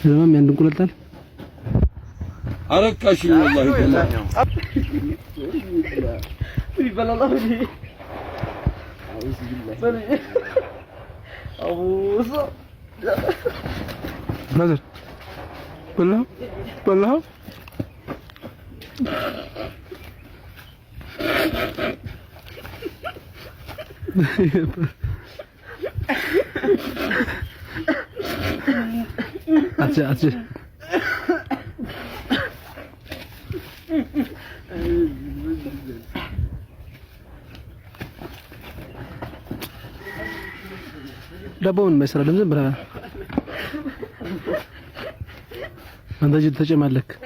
ለማም ያንዱን ቁለጣል አረካሽ والله ተላ ይበላል አሁን አውዝ ቢላህ አውዝ نظر بالله أجل دابون ما يصير لازم برا أنت جد تجمع لك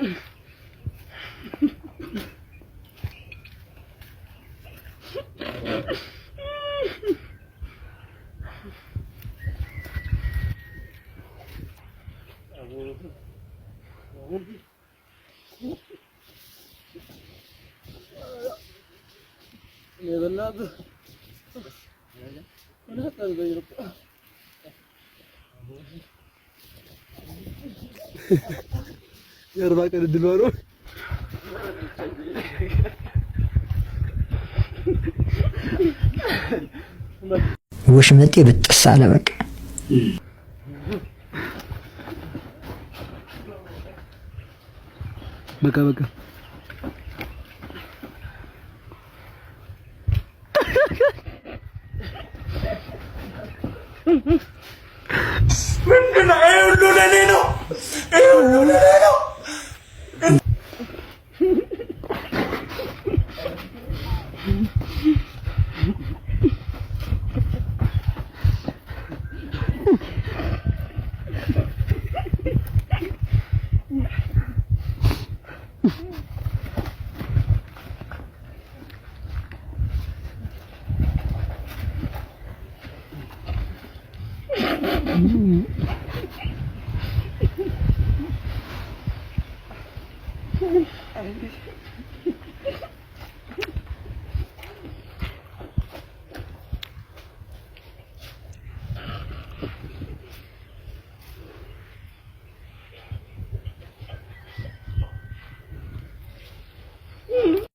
يرضى كان الدلوارو وش متي بتصالة بك بكا من عيونه لنينو عيونه لنينو